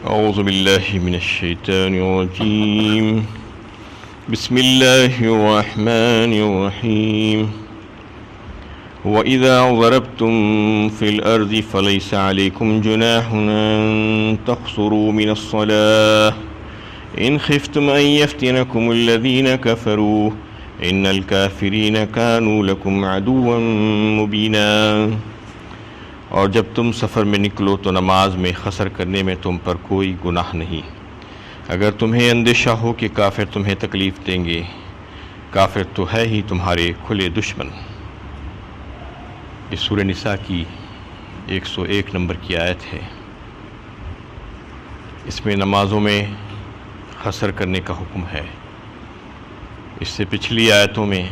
أعوذ بالله من الشيطان الرجيم. بسم الله الرحمن الرحيم. وإذا ضربتم في الأرض فليس عليكم جناح أن تقصروا من الصلاة إن خفتم أن يفتنكم الذين كفروا إن الكافرين كانوا لكم عدوا مبينا. اور جب تم سفر میں نکلو تو نماز میں قصر کرنے میں تم پر کوئی گناہ نہیں، اگر تمہیں اندیشہ ہو کہ کافر تمہیں تکلیف دیں گے. کافر تو ہے ہی تمہارے کھلے دشمن. یہ سورہ نساء کی 101 نمبر کی آیت ہے. اس میں نمازوں میں قصر کرنے کا حکم ہے. اس سے پچھلی آیتوں میں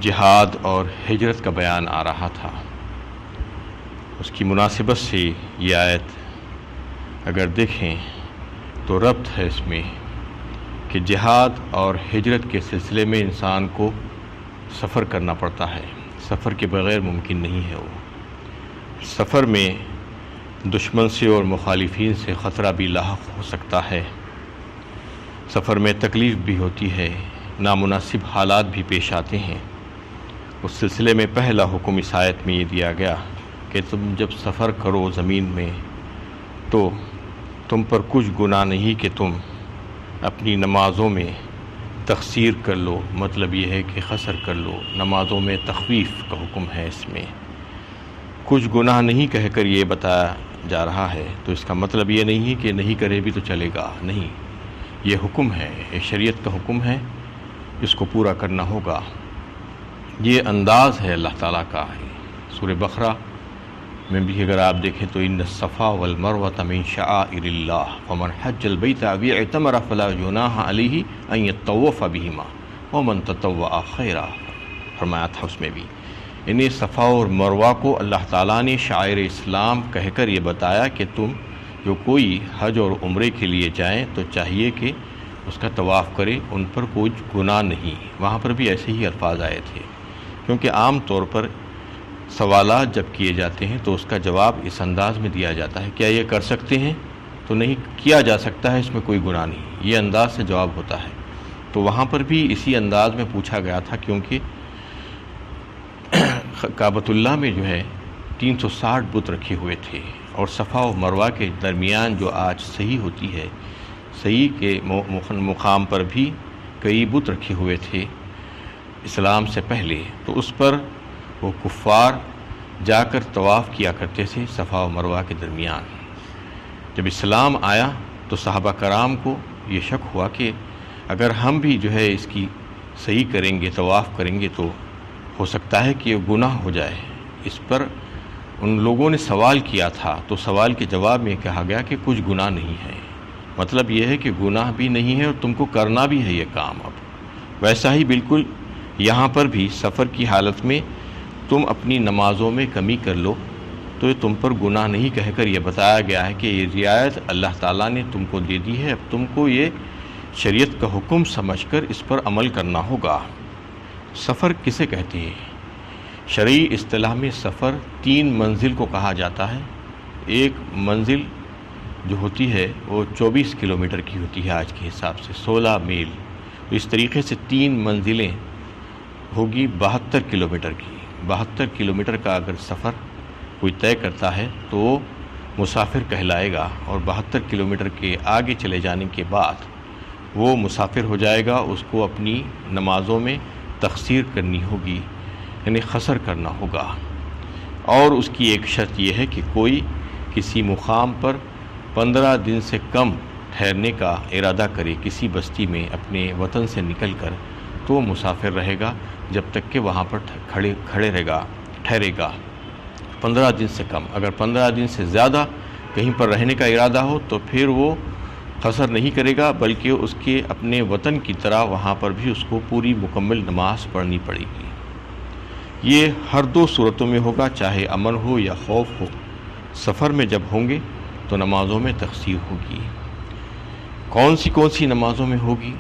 جہاد اور ہجرت کا بیان آ رہا تھا. اس کی مناسبت سے یہ آیت اگر دیکھیں تو ربط ہے اس میں کہ جہاد اور ہجرت کے سلسلے میں انسان کو سفر کرنا پڑتا ہے. سفر کے بغیر ممکن نہیں ہے. وہ سفر میں دشمن سے اور مخالفین سے خطرہ بھی لاحق ہو سکتا ہے. سفر میں تکلیف بھی ہوتی ہے، نامناسب حالات بھی پیش آتے ہیں. اس سلسلے میں پہلا حکم اس آیت میں یہ دیا گیا کہ تم جب سفر کرو زمین میں تو تم پر کچھ گناہ نہیں کہ تم اپنی نمازوں میں تقصیر کر لو. مطلب یہ ہے کہ قصر کر لو. نمازوں میں تخفیف کا حکم ہے. اس میں کچھ گناہ نہیں کہہ کر یہ بتایا جا رہا ہے تو اس کا مطلب یہ نہیں کہ نہیں کرے بھی تو چلے گا. نہیں، یہ حکم ہے، یہ شریعت کا حکم ہے، اس کو پورا کرنا ہوگا. یہ انداز ہے اللہ تعالیٰ کا. سورہ بقرہ میں بھی اگر آپ دیکھیں تو ان الصفا والمروۃ من شعائر اللہ فمن حج البیت او اعتمر فلا جناح علیہ ان یطوف بہما ومن تطوع خیرا. فرمایا تھا اس میں بھی انہیں صفا اور مروہ کو اللہ تعالیٰ نے شعائر اسلام کہہ کر یہ بتایا کہ تم جو کوئی حج اور عمرے کے لیے جائیں تو چاہیے کہ اس کا طواف کرے. ان پر کوئی گناہ نہیں. وہاں پر بھی ایسے ہی الفاظ آئے تھے کیونکہ عام طور پر سوالات جب کیے جاتے ہیں تو اس کا جواب اس انداز میں دیا جاتا ہے، کیا یہ کر سکتے ہیں؟ تو نہیں کیا جا سکتا ہے، اس میں کوئی گناہ نہیں. یہ انداز سے جواب ہوتا ہے. تو وہاں پر بھی اسی انداز میں پوچھا گیا تھا کیونکہ کعبۃ اللہ میں جو ہے 360 بت رکھے ہوئے تھے اور صفا و مروہ کے درمیان جو آج صحیح ہوتی ہے، صحیح کے مقام پر بھی کئی بت رکھے ہوئے تھے اسلام سے پہلے. تو اس پر وہ کفار جا کر طواف کیا کرتے تھے صفا و مروہ کے درمیان. جب اسلام آیا تو صحابہ کرام کو یہ شک ہوا کہ اگر ہم بھی جو ہے اس کی صحیح کریں گے، طواف کریں گے تو ہو سکتا ہے کہ یہ گناہ ہو جائے. اس پر ان لوگوں نے سوال کیا تھا تو سوال کے جواب میں کہا گیا کہ کچھ گناہ نہیں ہے. مطلب یہ ہے کہ گناہ بھی نہیں ہے اور تم کو کرنا بھی ہے یہ کام. اب ویسا ہی بالکل یہاں پر بھی سفر کی حالت میں تم اپنی نمازوں میں کمی کر لو تو یہ تم پر گناہ نہیں کہہ کر یہ بتایا گیا ہے کہ یہ رعایت اللہ تعالیٰ نے تم کو دے دی ہے. اب تم کو یہ شریعت کا حکم سمجھ کر اس پر عمل کرنا ہوگا. سفر کسے کہتے ہیں؟ شرعی اصطلاح میں سفر 3 منزل کو کہا جاتا ہے. ایک منزل جو ہوتی ہے وہ 24 کلومیٹر کی ہوتی ہے آج کے حساب سے، 16 میل. اس طریقے سے 3 منزلیں ہوگی 72 کلومیٹر کی. 72 کلومیٹر کا اگر سفر کوئی طے کرتا ہے تو وہ مسافر کہلائے گا اور 72 کلومیٹر کے آگے چلے جانے کے بعد وہ مسافر ہو جائے گا. اس کو اپنی نمازوں میں تقصیر کرنی ہوگی، یعنی قصر کرنا ہوگا. اور اس کی ایک شرط یہ ہے کہ کوئی کسی مقام پر 15 دن سے کم ٹھہرنے کا ارادہ کرے کسی بستی میں اپنے وطن سے نکل کر تو وہ مسافر رہے گا جب تک کہ وہاں پر ٹھہرے گا 15 دن سے کم. اگر 15 دن سے زیادہ کہیں پر رہنے کا ارادہ ہو تو پھر وہ قصر نہیں کرے گا بلکہ اس کے اپنے وطن کی طرح وہاں پر بھی اس کو پوری مکمل نماز پڑھنی پڑے گی. یہ ہر 2 صورتوں میں ہوگا، چاہے امن ہو یا خوف ہو. سفر میں جب ہوں گے تو نمازوں میں تقصیر ہوگی. کون سی نمازوں میں ہوگی؟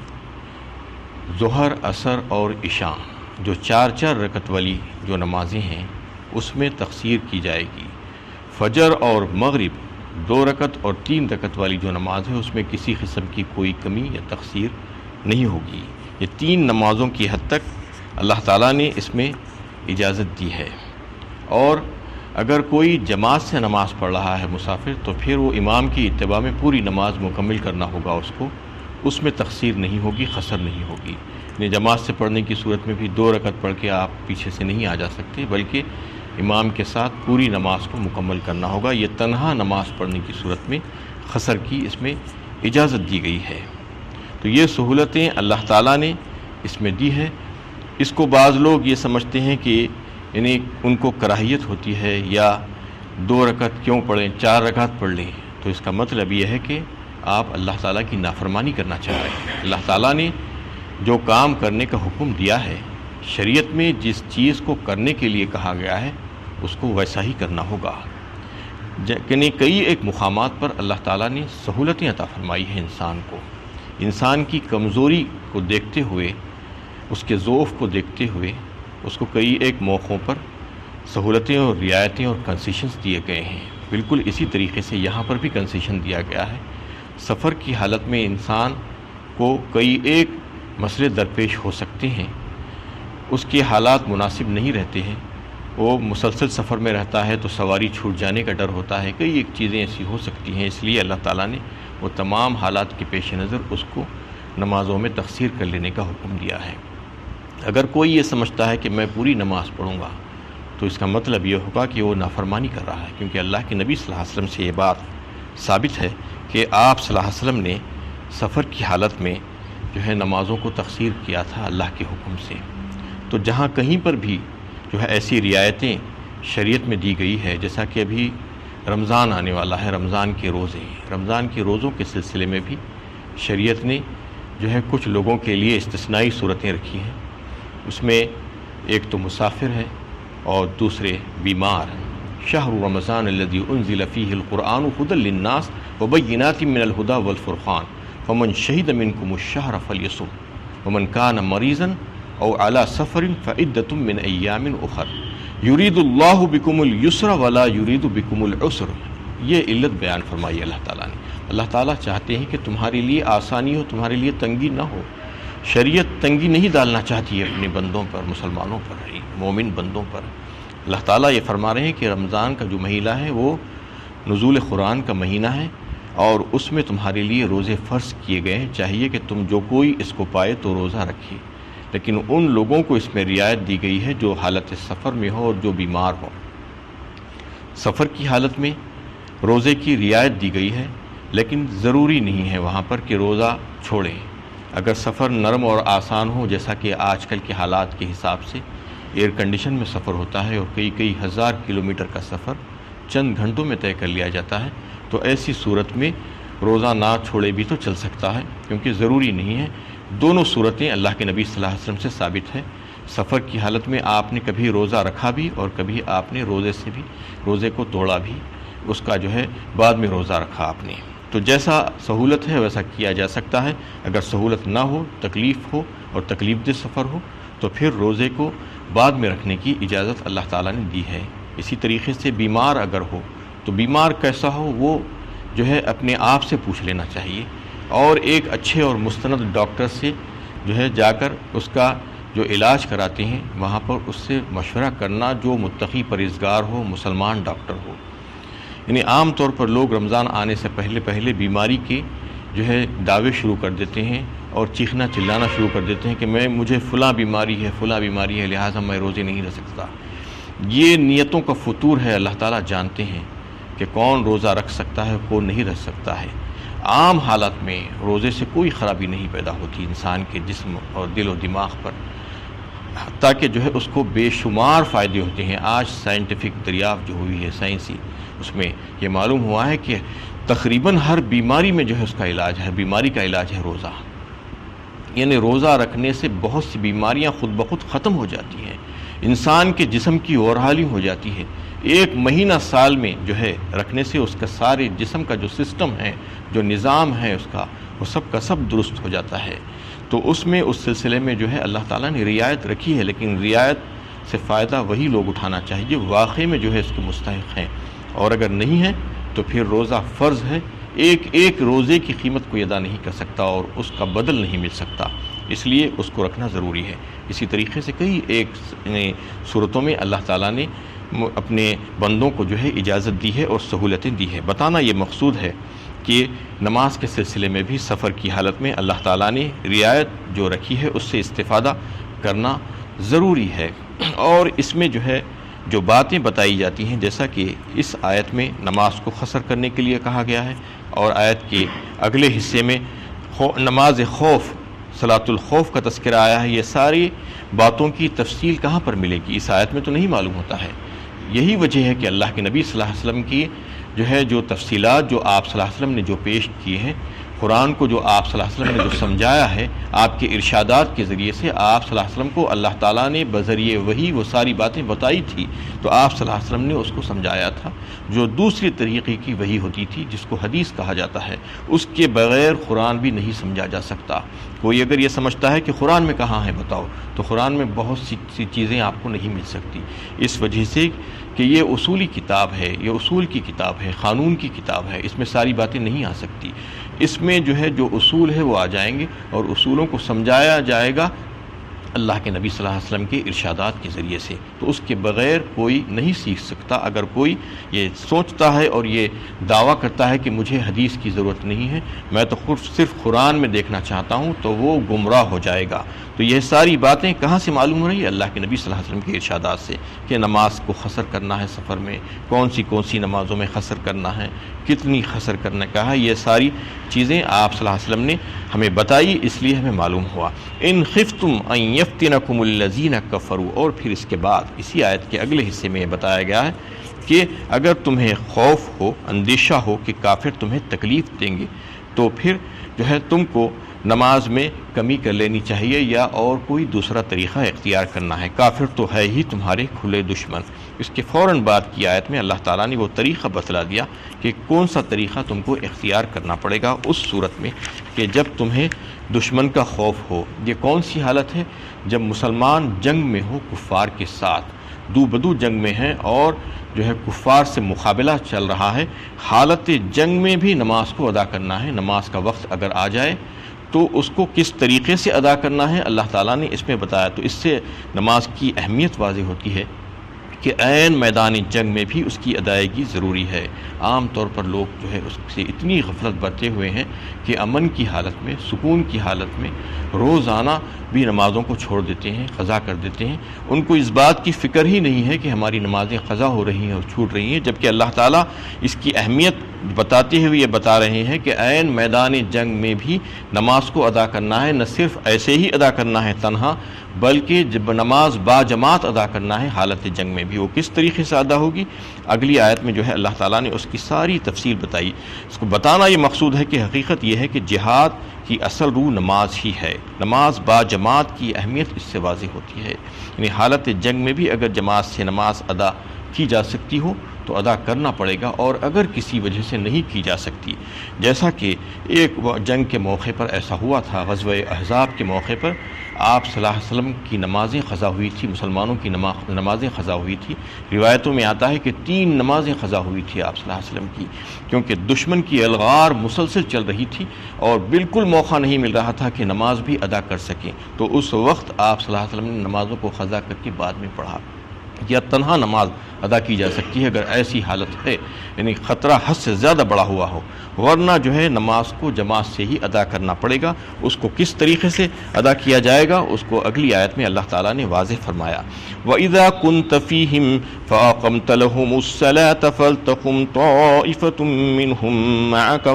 ظہر، عصر اور عشاء جو 4 رکعت والی جو نمازیں ہیں اس میں تقصیر کی جائے گی. فجر اور مغرب 2 رکعت اور 3 رکعت والی جو نماز ہے اس میں کسی قسم کی کوئی کمی یا تقصیر نہیں ہوگی۔ یہ 3 نمازوں کی حد تک اللہ تعالیٰ نے اس میں اجازت دی ہے۔ اور اگر کوئی جماعت سے نماز پڑھ رہا ہے مسافر تو پھر وہ امام کی اتباع میں پوری نماز مکمل کرنا ہوگا اس کو، اس میں تقصیر نہیں ہوگی، قصر نہیں ہوگی۔ یعنی جماعت سے پڑھنے کی صورت میں بھی 2 رکعت پڑھ کے آپ پیچھے سے نہیں آ جا سکتے، بلکہ امام کے ساتھ پوری نماز کو مکمل کرنا ہوگا۔ یہ تنہا نماز پڑھنے کی صورت میں قصر کی اس میں اجازت دی گئی ہے۔ تو یہ سہولتیں اللہ تعالیٰ نے اس میں دی ہے۔ اس کو بعض لوگ یہ سمجھتے ہیں کہ یعنی ان کو کراہیت ہوتی ہے، یا 2 رکعت کیوں پڑھیں، 4 رکعت پڑھ لیں۔ تو اس کا مطلب یہ ہے کہ آپ اللہ تعالیٰ کی نافرمانی کرنا چاہ رہے ہیں۔ اللہ تعالیٰ نے جو کام کرنے کا حکم دیا ہے، شریعت میں جس چیز کو کرنے کے لیے کہا گیا ہے اس کو ویسا ہی کرنا ہوگا۔ یعنی کئی ایک مقامات پر اللہ تعالیٰ نے سہولتیں عطا فرمائی ہیں انسان کو، انسان کی کمزوری کو دیکھتے ہوئے، اس کے ضعف کو دیکھتے ہوئے اس کو کئی ایک موقعوں پر سہولتیں اور رعایتیں اور کنسیشنز دیے گئے ہیں۔ بالکل اسی طریقے سے یہاں پر بھی کنسیشن دیا گیا ہے۔ سفر کی حالت میں انسان کو کئی ایک مسئلے درپیش ہو سکتے ہیں، اس کے حالات مناسب نہیں رہتے ہیں، وہ مسلسل سفر میں رہتا ہے تو سواری چھوٹ جانے کا ڈر ہوتا ہے، کئی ایک چیزیں ایسی ہو سکتی ہیں۔ اس لیے اللہ تعالیٰ نے وہ تمام حالات کے پیش نظر اس کو نمازوں میں تقصیر کر لینے کا حکم دیا ہے۔ اگر کوئی یہ سمجھتا ہے کہ میں پوری نماز پڑھوں گا تو اس کا مطلب یہ ہوگا کہ وہ نافرمانی کر رہا ہے، کیونکہ اللہ کے نبی صلی اللہ علیہ وسلم سے یہ بات ثابت ہے کہ آپ صلی اللہ علیہ وسلم نے سفر کی حالت میں جو ہے نمازوں کو تقصیر کیا تھا اللہ کے حکم سے۔ تو جہاں کہیں پر بھی جو ہے ایسی رعایتیں شریعت میں دی گئی ہے، جیسا کہ ابھی رمضان آنے والا ہے، رمضان کے روزے، رمضان کے روزوں کے سلسلے میں بھی شریعت نے جو ہے کچھ لوگوں کے لیے استثنائی صورتیں رکھی ہیں۔ اس میں ایک تو مسافر ہے اور دوسرے بیمار۔ شہر رمضان الذی انزل فیہ القرآن ھدی للناس وبینات من الھدی والفرقان فمن شہد منکم الشہر فلیصم ومن کان مریضا او علی سفر فعدۃ من ایام اخر یرید اللہ بکم الیسر ولا یرید بکم العسر۔ یہ علت بیان فرمائی اللہ تعالیٰ نے۔ اللہ تعالیٰ چاہتے ہیں کہ تمہارے لیے آسانی ہو، تمہارے لیے تنگی نہ ہو۔ شریعت تنگی نہیں ڈالنا چاہتی ہے اپنے بندوں پر، مسلمانوں پر، مومن بندوں پر۔ اللہ تعالیٰ یہ فرما رہے ہیں کہ رمضان کا جو مہینہ ہے وہ نزول قرآن کا مہینہ ہے، اور اس میں تمہارے لیے روزے فرض کیے گئے ہیں۔ چاہیے کہ تم جو کوئی اس کو پائے تو روزہ رکھے، لیکن ان لوگوں کو اس میں رعایت دی گئی ہے جو حالت سفر میں ہو اور جو بیمار ہو۔ سفر کی حالت میں روزے کی رعایت دی گئی ہے، لیکن ضروری نہیں ہے وہاں پر کہ روزہ چھوڑیں۔ اگر سفر نرم اور آسان ہو، جیسا کہ آج کل کے حالات کے حساب سے ایئر کنڈیشن میں سفر ہوتا ہے اور کئی ہزار کلومیٹر کا سفر چند گھنٹوں میں طے کر لیا جاتا ہے، تو ایسی صورت میں روزہ نہ چھوڑے بھی تو چل سکتا ہے، کیونکہ ضروری نہیں ہے۔ دونوں صورتیں اللہ کے نبی صلی اللہ علیہ وسلم سے ثابت ہے۔ سفر کی حالت میں آپ نے کبھی روزہ رکھا بھی اور کبھی آپ نے روزے کو توڑا بھی، اس کا جو ہے بعد میں روزہ رکھا آپ نے۔ تو جیسا سہولت ہے ویسا کیا جا سکتا ہے۔ اگر سہولت نہ ہو، تکلیف ہو اور تکلیف دہ سفر ہو تو پھر روزے کو بعد میں رکھنے کی اجازت اللہ تعالیٰ نے دی ہے۔ اسی طریقے سے بیمار اگر ہو تو بیمار کیسا ہو وہ جو ہے اپنے آپ سے پوچھ لینا چاہیے، اور ایک اچھے اور مستند ڈاکٹر سے جو ہے جا کر اس کا جو علاج کراتے ہیں وہاں پر اس سے مشورہ کرنا، جو متقی پرہیزگار ہو، مسلمان ڈاکٹر ہو۔ یعنی عام طور پر لوگ رمضان آنے سے پہلے بیماری کے جو ہے دعوے شروع کر دیتے ہیں اور چیخنا چلانا شروع کر دیتے ہیں کہ مجھے فلاں بیماری ہے لہٰذا میں روزے نہیں رکھ سکتا۔ یہ نیتوں کا فطور ہے۔ اللہ تعالیٰ جانتے ہیں کہ کون روزہ رکھ سکتا ہے، کون نہیں رکھ سکتا ہے۔ عام حالات میں روزے سے کوئی خرابی نہیں پیدا ہوتی انسان کے جسم اور دل و دماغ پر، حتیٰ کہ جو ہے اس کو بے شمار فائدے ہوتے ہیں۔ آج سائنٹیفک دریافت جو ہوئی ہے سائنسی، اس میں یہ معلوم ہوا ہے کہ تقریباً ہر بیماری میں جو ہے اس کا علاج ہے، بیماری کا علاج ہے روزہ۔ یعنی روزہ رکھنے سے بہت سی بیماریاں خود بخود ختم ہو جاتی ہیں، انسان کے جسم کی اوورہالنگ ہو جاتی ہے۔ 1 مہینہ سال میں جو ہے رکھنے سے اس کا سارے جسم کا جو سسٹم ہے، جو نظام ہے اس کا، وہ سب کا سب درست ہو جاتا ہے۔ تو اس میں اس سلسلے میں جو ہے اللہ تعالیٰ نے رعایت رکھی ہے، لیکن رعایت سے فائدہ وہی لوگ اٹھانا چاہیے واقعی میں جو ہے اس کے مستحق ہیں، اور اگر نہیں ہے تو پھر روزہ فرض ہے، ایک ایک روزے کی قیمت کوئی ادا نہیں کر سکتا اور اس کا بدل نہیں مل سکتا، اس لیے اس کو رکھنا ضروری ہے۔ اسی طریقے سے کئی ایک صورتوں میں اللہ تعالیٰ نے اپنے بندوں کو جو ہے اجازت دی ہے اور سہولتیں دی ہے۔ بتانا یہ مقصود ہے کہ نماز کے سلسلے میں بھی سفر کی حالت میں اللہ تعالیٰ نے رعایت جو رکھی ہے اس سے استفادہ کرنا ضروری ہے، اور اس میں جو ہے جو باتیں بتائی جاتی ہیں، جیسا کہ اس آیت میں نماز کو قصر کرنے کے لیے کہا گیا ہے، اور آیت کے اگلے حصے میں نماز خوف، صلاۃ الخوف کا تذکرہ آیا ہے۔ یہ ساری باتوں کی تفصیل کہاں پر ملے گی؟ اس آیت میں تو نہیں معلوم ہوتا ہے۔ یہی وجہ ہے کہ اللہ کے نبی صلی اللہ علیہ وسلم کی جو تفصیلات جو آپ صلی اللہ علیہ وسلم نے جو پیش کیے ہیں، قرآن کو جو آپ صلی اللہ علیہ وسلم نے جو سمجھایا ہے، آپ کے ارشادات کے ذریعے سے آپ صلی اللہ علیہ وسلم کو اللہ تعالیٰ نے بذریعے وحی وہ ساری باتیں بتائی تھی، تو آپ صلی اللہ علیہ وسلم نے اس کو سمجھایا تھا۔ جو دوسری طریقے کی وحی ہوتی تھی جس کو حدیث کہا جاتا ہے، اس کے بغیر قرآن بھی نہیں سمجھا جا سکتا۔ کوئی اگر یہ سمجھتا ہے کہ قرآن میں کہاں ہے بتاؤ، تو قرآن میں بہت سی چیزیں آپ کو نہیں مل سکتی، اس وجہ سے کہ یہ اصولی کتاب ہے، یہ اصول کی کتاب ہے، قانون کی کتاب ہے، اس میں ساری باتیں نہیں آ سکتی۔ اس میں جو اصول ہے وہ آ جائیں گے اور اصولوں کو سمجھایا جائے گا اللہ کے نبی صلی اللہ علیہ وسلم کے ارشادات کے ذریعے سے، تو اس کے بغیر کوئی نہیں سیکھ سکتا۔ اگر کوئی یہ سوچتا ہے اور یہ دعویٰ کرتا ہے کہ مجھے حدیث کی ضرورت نہیں ہے، میں تو خود صرف قرآن میں دیکھنا چاہتا ہوں، تو وہ گمراہ ہو جائے گا۔ تو یہ ساری باتیں کہاں سے معلوم ہو رہی ہے؟ اللہ کے نبی صلی اللہ علیہ وسلم کے ارشادات سے، کہ نماز کو قصر کرنا ہے سفر میں، کون سی نمازوں میں قصر کرنا ہے، کتنی قصر کرنے کا ہے، یہ ساری چیزیں آپ صلی اللہ علیہ وسلم نے ہمیں بتائی، اس لیے ہمیں معلوم ہوا۔ ان خفتم ان یفتنکم الذین کفروا، اور پھر اس کے بعد اسی آیت کے اگلے حصے میں یہ بتایا گیا ہے کہ اگر تمہیں خوف ہو، اندیشہ ہو کہ کافر تمہیں تکلیف دیں گے، تو پھر تم کو نماز میں کمی کر لینی چاہیے یا اور کوئی دوسرا طریقہ اختیار کرنا ہے۔ کافر تو ہے ہی تمہارے کھلے دشمن۔ اس کے فوراً بعد کی آیت میں اللہ تعالیٰ نے وہ طریقہ بتلا دیا کہ کون سا طریقہ تم کو اختیار کرنا پڑے گا اس صورت میں کہ جب تمہیں دشمن کا خوف ہو۔ یہ کون سی حالت ہے؟ جب مسلمان جنگ میں ہو، کفار کے ساتھ دو بدو جنگ میں ہیں اور کفار سے مقابلہ چل رہا ہے، حالت جنگ میں بھی نماز کو ادا کرنا ہے۔ نماز کا وقت اگر آ جائے تو اس کو کس طریقے سے ادا کرنا ہے اللہ تعالیٰ نے اس میں بتایا۔ تو اس سے نماز کی اہمیت واضح ہوتی ہے کہ عین میدان جنگ میں بھی اس کی ادائیگی ضروری ہے۔ عام طور پر لوگ اس سے اتنی غفلت برتے ہوئے ہیں کہ امن کی حالت میں، سکون کی حالت میں روزانہ بھی نمازوں کو چھوڑ دیتے ہیں، قضا کر دیتے ہیں۔ ان کو اس بات کی فکر ہی نہیں ہے کہ ہماری نمازیں قضا ہو رہی ہیں اور چھوٹ رہی ہیں، جبکہ اللہ تعالیٰ اس کی اہمیت بتاتے ہوئے یہ بتا رہے ہیں کہ عین میدان جنگ میں بھی نماز کو ادا کرنا ہے، نہ صرف ایسے ہی ادا کرنا ہے تنہا، بلکہ جب نماز با جماعت ادا کرنا ہے حالت جنگ میں بھی۔ وہ کس طریقے سے ادا ہوگی؟ اگلی آیت میں اللہ تعالیٰ نے اس کی ساری تفصیل بتائی۔ اس کو بتانا یہ مقصود ہے کہ حقیقت یہ ہے کہ جہاد کی اصل روح نماز ہی ہے۔ نماز با جماعت کی اہمیت اس سے واضح ہوتی ہے، یعنی حالت جنگ میں بھی اگر جماعت سے نماز ادا کی جا سکتی ہو تو ادا کرنا پڑے گا، اور اگر کسی وجہ سے نہیں کی جا سکتی، جیسا کہ ایک جنگ کے موقع پر ایسا ہوا تھا، غزوہ احزاب کے موقع پر آپ صلی اللہ علیہ وسلم کی نمازیں قضا ہوئی تھی، مسلمانوں کی نمازیں قضا ہوئی تھی۔ روایتوں میں آتا ہے کہ 3 نمازیں قضا ہوئی تھی آپ صلی اللہ علیہ وسلم کی، کیونکہ دشمن کی الغار مسلسل چل رہی تھی اور بالکل موقع نہیں مل رہا تھا کہ نماز بھی ادا کر سکیں۔ تو اس وقت آپ صلی اللہ علیہ وسلم نے نمازوں کو قضا کر کے بعد میں پڑھا۔ یا تنہا نماز ادا کی جا سکتی ہے اگر ایسی حالت ہے، یعنی خطرہ حد سے زیادہ بڑا ہوا ہو، ورنہ نماز کو جماعت سے ہی ادا کرنا پڑے گا۔ اس کو کس طریقے سے ادا کیا جائے گا اس کو اگلی آیت میں اللہ تعالیٰ نے واضح فرمایا۔ وَإِذَا كُنْتَ فِيهِمْ فَأَقَمْتَ لَهُمُ الصَّلَاةَ فَلْتَقُمْ طَائِفَةٌ مِّنْهُمْ مَعَكَ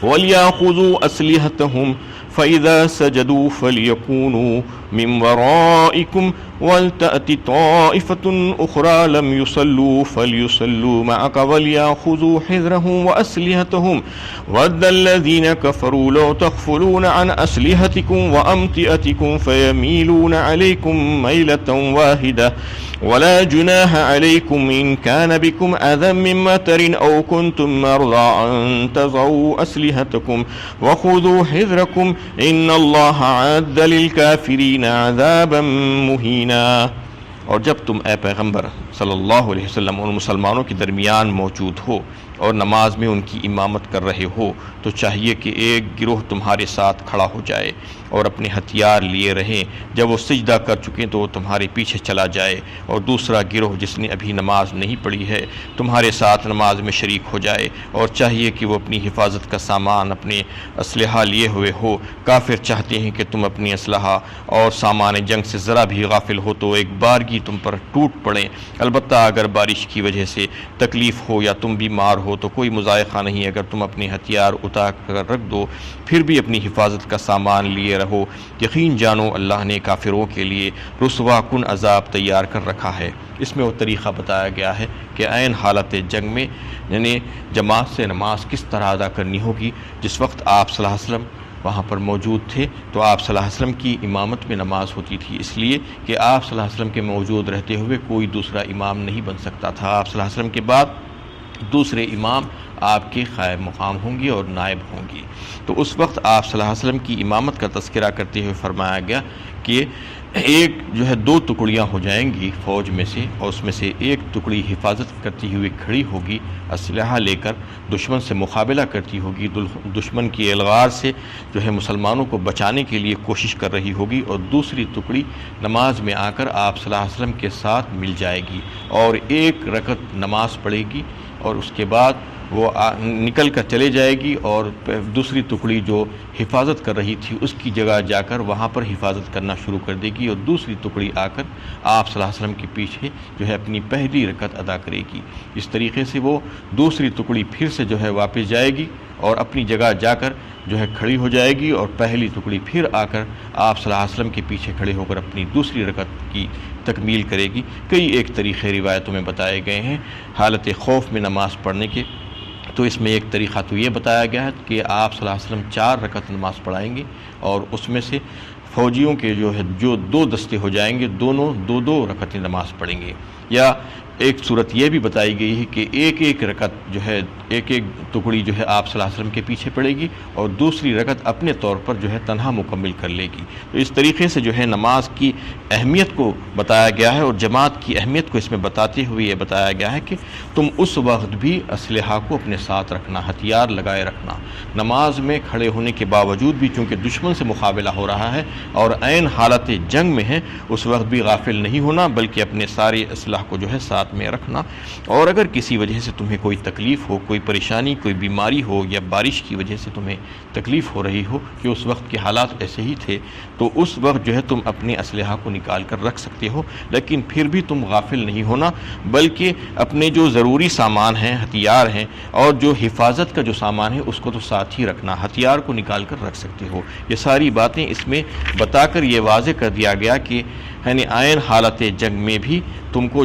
وَلْيَأْخُذُوا أَسْلِحَتَهُمْ فَإِذَا سَجَدُوا فَلْيَكُونُوا مِنْ وَرَائِكُمْ وَلْتَأْتِ طَائِفَةٌ أُخْرَى لَمْ يُصَلُّوا فَلْيُصَلُّوا مَعَكَ وَلْيَأْخُذُوا حِذْرَهُمْ وَأَسْلِحَتَهُمْ وَدَّ الَّذِينَ كَفَرُوا لَوْ تَغْفُلُونَ عَنْ أَسْلِحَتِكُمْ وَأَمْتِعَتِكُمْ فَيَمِيلُونَ عَلَيْكُمْ مَيْلَةً وَاحِدَةً ولا جناح عليكم إن كان بكم أذى من مطر أو كنتم مرضى أن تضعوا أسلحتكم وخذوا حذركم إن الله أعد للكافرين عذابا مهينا۔ اور جب تم اے پیغمبر صلی اللہ علیہ وسلم ان مسلمانوں کے درمیان موجود ہو اور نماز میں ان کی امامت کر رہے ہو تو چاہیے کہ ایک گروہ تمہارے ساتھ کھڑا ہو جائے اور اپنے ہتھیار لیے رہیں، جب وہ سجدہ کر چکیں تو وہ تمہارے پیچھے چلا جائے، اور دوسرا گروہ جس نے ابھی نماز نہیں پڑھی ہے تمہارے ساتھ نماز میں شریک ہو جائے، اور چاہیے کہ وہ اپنی حفاظت کا سامان اپنے اسلحہ لیے ہوئے ہو۔ کافر چاہتے ہیں کہ تم اپنی اسلحہ اور سامان جنگ سے ذرا بھی غافل ہو تو ایک بارگی تم پر ٹوٹ پڑیں، البتہ اگر بارش کی وجہ سے تکلیف ہو یا تم بیمار ہو تو کوئی مضائقہ نہیں، اگر تم اپنے ہتھیار اتار کر رکھ دو پھر بھی اپنی حفاظت کا سامان لیے رہو، یقین جانو اللہ نے کافروں کے لیے رسوا کن عذاب تیار کر رکھا ہے۔ اس میں وہ طریقہ بتایا گیا ہے کہ عین حالت جنگ میں یعنی جماعت سے نماز کس طرح ادا کرنی ہوگی۔ جس وقت آپ صلی اللہ علیہ وسلم وہاں پر موجود تھے تو آپ صلی اللہ علیہ وسلم کی امامت میں نماز ہوتی تھی، اس لیے کہ آپ صلی اللہ علیہ وسلم کے موجود رہتے ہوئے کوئی دوسرا امام نہیں بن سکتا تھا۔ آپ صلی اللہ علیہ وسلم کے بعد دوسرے امام آپ کے قائم مقام ہوں گے اور نائب ہوں گی۔ تو اس وقت آپ صلی اللہ علیہ وسلم کی امامت کا تذکرہ کرتے ہوئے فرمایا گیا کہ ایک دو ٹکڑیاں ہو جائیں گی فوج میں سے، اور اس میں سے ایک ٹکڑی حفاظت کرتی ہوئی کھڑی ہوگی، اسلحہ لے کر دشمن سے مقابلہ کرتی ہوگی، دشمن کی الغار سے مسلمانوں کو بچانے کے لیے کوشش کر رہی ہوگی، اور دوسری ٹکڑی نماز میں آ کر آپ صلی اللہ علیہ وسلم کے ساتھ مل جائے گی اور ایک رکعت نماز پڑھے گی، اور اس کے بعد وہ نکل کر چلے جائے گی، اور دوسری ٹکڑی جو حفاظت کر رہی تھی اس کی جگہ جا کر وہاں پر حفاظت کرنا شروع کر دے گی، اور دوسری ٹکڑی آ کر آپ صلی اللہ علیہ وسلم کے پیچھے اپنی پہلی رکعت ادا کرے گی۔ اس طریقے سے وہ دوسری ٹکڑی پھر سے واپس جائے گی اور اپنی جگہ جا کر کھڑی ہو جائے گی، اور پہلی ٹکڑی پھر آ کر آپ صلی اللہ علیہ وسلم کے پیچھے کھڑے ہو کر اپنی دوسری رکعت کی تکمیل کرے گی۔ کئی ایک طریقے روایتوں میں بتائے گئے ہیں حالت خوف میں نماز پڑھنے کے، تو اس میں ایک طریقہ تو یہ بتایا گیا ہے کہ آپ صلی اللہ علیہ وسلم 4 رکعت نماز پڑھائیں گے، اور اس میں سے فوجیوں کے جو 2 دستے ہو جائیں گے دونوں 2 رکعتیں نماز پڑھیں گے، یا ایک صورت یہ بھی بتائی گئی ہے کہ ایک رکعت ایک ٹکڑی آپ صلی اللہ علیہ وسلم کے پیچھے پڑے گی اور دوسری رکعت اپنے طور پر تنہا مکمل کر لے گی۔ تو اس طریقے سے نماز کی اہمیت کو بتایا گیا ہے، اور جماعت کی اہمیت کو اس میں بتاتے ہوئے یہ بتایا گیا ہے کہ تم اس وقت بھی اسلحہ کو اپنے ساتھ رکھنا، ہتھیار لگائے رکھنا، نماز میں کھڑے ہونے کے باوجود بھی چونکہ دشمن سے مقابلہ ہو رہا ہے اور عین حالت جنگ میں ہے، اس وقت بھی غافل نہیں ہونا بلکہ اپنے سارے اسلحہ کو ساتھ میں رکھنا، اور اگر کسی وجہ سے تمہیں کوئی تکلیف ہو، کوئی پریشانی، کوئی بیماری ہو، یا بارش کی وجہ سے تمہیں تکلیف ہو رہی ہو کہ اس وقت کے حالات ایسے ہی تھے، تو اس وقت تم اپنے اسلحہ کو نکال کر رکھ سکتے ہو، لیکن پھر بھی تم غافل نہیں ہونا بلکہ اپنے جو ضروری سامان ہیں، ہتھیار ہیں، اور جو حفاظت کا جو سامان ہے اس کو تو ساتھ ہی رکھنا، ہتھیار کو نکال کر رکھ سکتے ہو۔ یہ ساری باتیں اس میں بتا کر یہ واضح کر دیا گیا کہ عین حالت جنگ میں بھی تم کو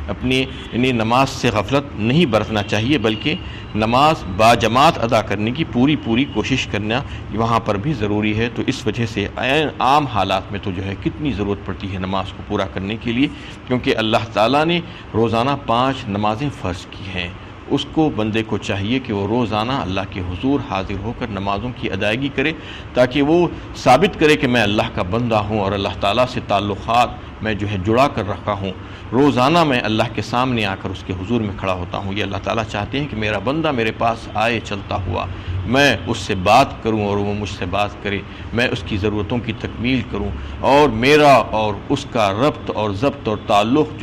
اپنی نماز سے غفلت نہیں برتنا چاہیے، بلکہ نماز باجماعت ادا کرنے کی پوری کوشش کرنا وہاں پر بھی ضروری ہے۔ تو اس وجہ سے عام حالات میں تو کتنی ضرورت پڑتی ہے نماز کو پورا کرنے کے لیے، کیونکہ اللہ تعالیٰ نے روزانہ 5 نمازیں فرض کی ہیں، اس کو بندے کو چاہیے کہ وہ روزانہ اللہ کے حضور حاضر ہو کر نمازوں کی ادائیگی کرے، تاکہ وہ ثابت کرے کہ میں اللہ کا بندہ ہوں اور اللہ تعالیٰ سے تعلقات میں جڑا کر رکھا ہوں، روزانہ میں اللہ کے سامنے آ کر اس کے حضور میں کھڑا ہوتا ہوں۔ یہ اللہ تعالیٰ چاہتے ہیں کہ میرا بندہ میرے پاس آئے چلتا ہوا، میں اس سے بات کروں اور وہ مجھ سے بات کرے، میں اس کی ضرورتوں کی تکمیل کروں، اور میرا اور اس کا ربط اور ضبط اور تعلق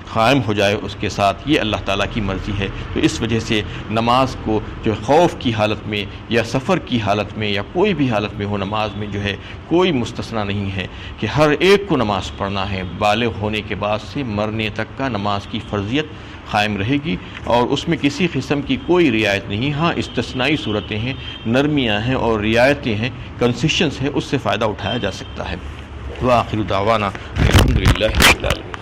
قائم ہو جائے اس کے ساتھ۔ یہ اللہ تعالیٰ کی مرضی ہے۔ تو اس وجہ سے نماز کو خوف کی حالت میں یا سفر کی حالت میں یا کوئی بھی حالت میں ہو، نماز میں کوئی مستثنا نہیں ہے کہ ہر ایک کو نماز پڑھنا ہے، بالغ ہونے کے بعد سے مرنے تک کا نماز کی فرضیت قائم رہے گی، اور اس میں کسی قسم کی کوئی رعایت نہیں۔ ہاں استثنائی صورتیں ہیں، نرمیاں ہیں اور رعایتیں ہیں، کنسیشنز ہیں، اس سے فائدہ اٹھایا جا سکتا ہے۔ وآخر دعوانا الحمدللہ رب العالمین۔